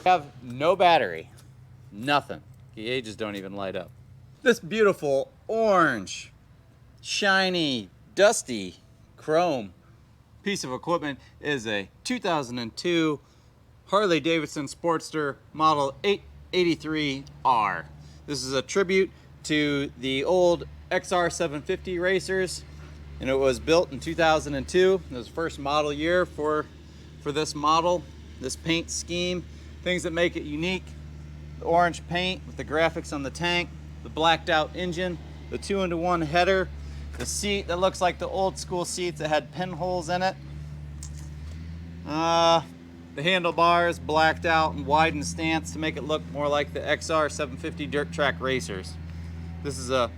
Have no battery, nothing. The gauges don't even light up. This beautiful orange, shiny, dusty chrome piece of equipment is a 2002 Harley Davidson Sportster model 883R. This is a tribute to the old XR 750 racers, and it was built in 2002. It was the first model year for this model, this paint scheme. Things that make it unique: the orange paint with the graphics on the tank, the blacked out engine, the 2-into-1 header, the seat that looks like the old school seats that had pinholes in it. The handlebars blacked out and widened stance to make it look more like the XR 750 dirt track racers. This is a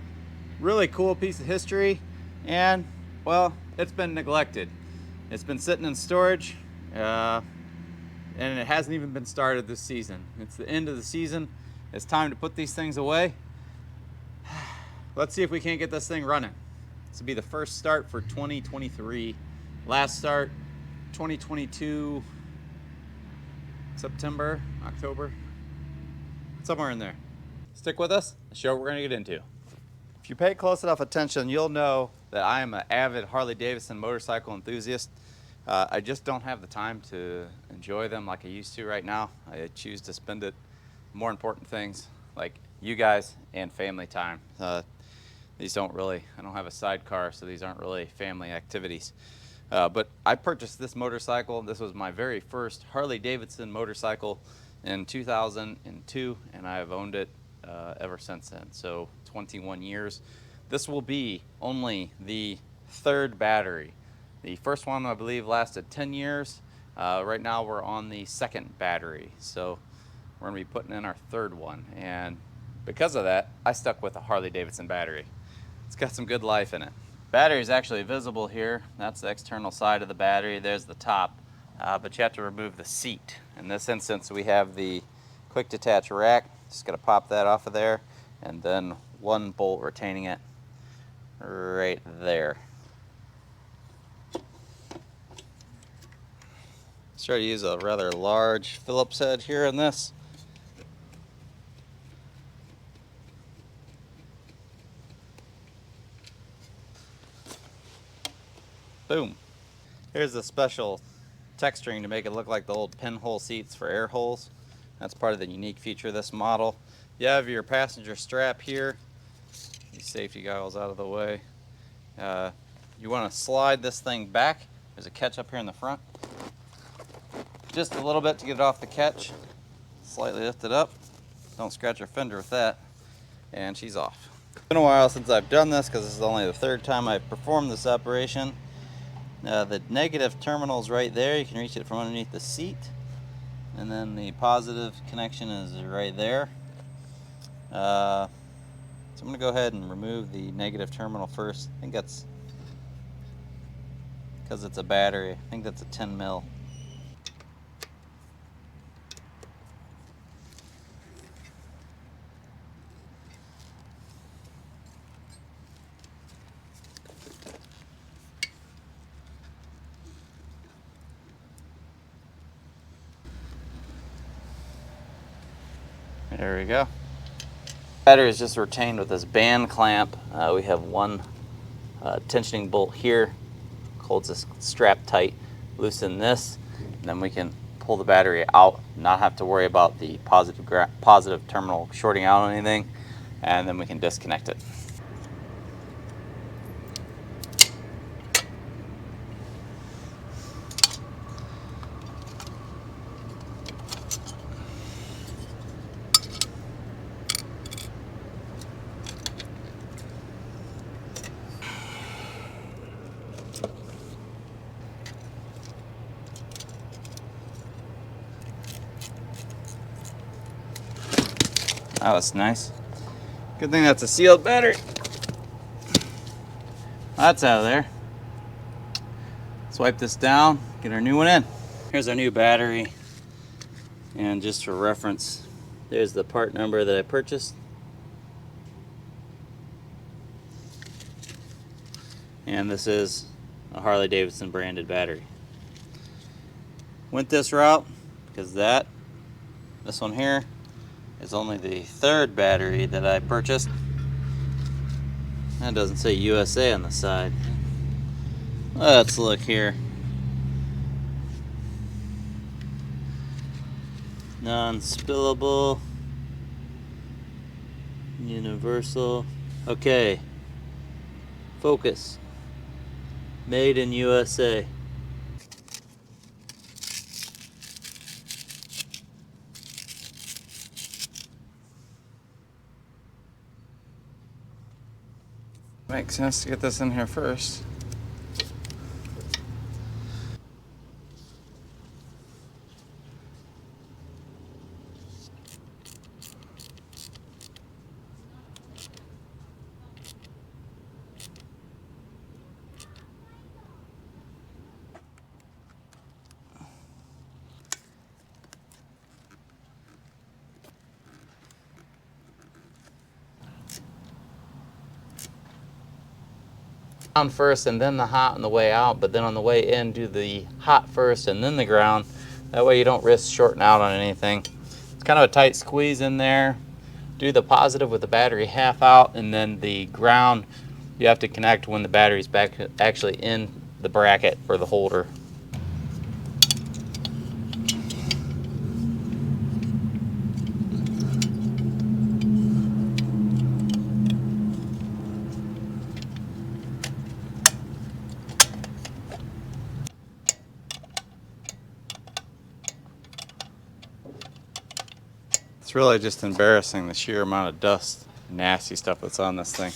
really cool piece of history, and well, it's been neglected. It's been sitting in storage, and it hasn't even been started this season. It's the end of the season. It's time to put these things away. Let's see if we can't get this thing running. This will be the first start for 2023. Last start 2022 September, October, somewhere in there. Stick with us, the show we're going to get into. If you pay close enough attention, you'll know that I am an avid Harley Davidson motorcycle enthusiast. I just don't have the time to enjoy them like I used to right now. I choose to spend it more important things like you guys and family time. These don't really, I don't have a sidecar, so these aren't really family activities. But I purchased this motorcycle. This was my very first Harley Davidson motorcycle in 2002, and I have owned it ever since then, so 21 years. This will be only the third battery. The first one, I believe, lasted 10 years. Right now we're on the second battery, so we're going to be putting in our third one, and because of that, I stuck with a Harley Davidson battery. It's got some good life in it. Battery is actually visible here. That's the external side of the battery. There's the top, but you have to remove the seat. In this instance, we have the quick detach rack. Just gotta pop that off of there, and then one bolt retaining it right there. Let's try to use a rather large Phillips head here in this. Boom. Here's the special texturing to make it look like the old pinhole seats for air holes. That's part of the unique feature of this model. You have your passenger strap here. These safety goggles out of the way. You want to slide this thing back. There's a catch up here in the front. Just a little bit to get it off the catch. Slightly lift it up. Don't scratch your fender with that. And she's off. It's been a while since I've done this because this is only the third time I've performed this operation. The negative terminal is right there. You can reach it from underneath the seat. And then the positive connection is right there. So I'm going to go ahead and remove the negative terminal first. I think that's because it's a battery. I think that's a 10 mil. There we go. Battery is just retained with this band clamp. We have one tensioning bolt here, holds this strap tight. Loosen this, and then we can pull the battery out, not have to worry about the positive terminal shorting out on anything, and then we can disconnect it. That was nice. Good thing that's a sealed battery. That's out of there. Let's wipe this down, get our new one in. Here's our new battery. And just for reference, there's the part number that I purchased. And this is a Harley Davidson branded battery. Went this route because that This one here is only the third battery that I purchased. That doesn't say USA on the side. Let's look here. Non-spillable. Universal. Okay. Focus. Made in USA. Makes sense to get this in here first. Ground first and then the hot on the way out, but then on the way in do the hot first and then the ground. That way you don't risk shorting out on anything. It's kind of a tight squeeze in there. Do the positive with the battery half out, and then the ground you have to connect when the battery's back actually in the bracket for the holder. It's really just embarrassing, the sheer amount of dust, nasty stuff that's on this thing.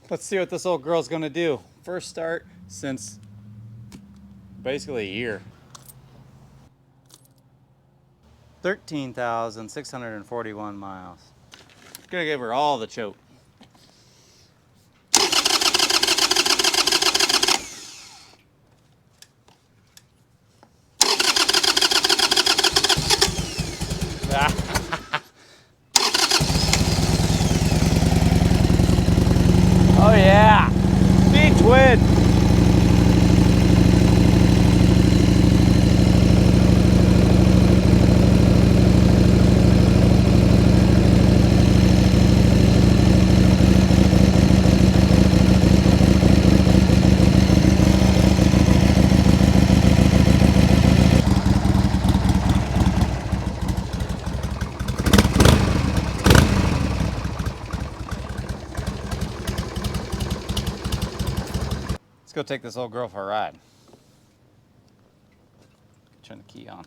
Let's see what this old girl's gonna do. First start since basically a year. 13,641 miles. Gonna give her all the choke. Oh yeah, V-twin. Let's go take this old girl for a ride. Turn the key on.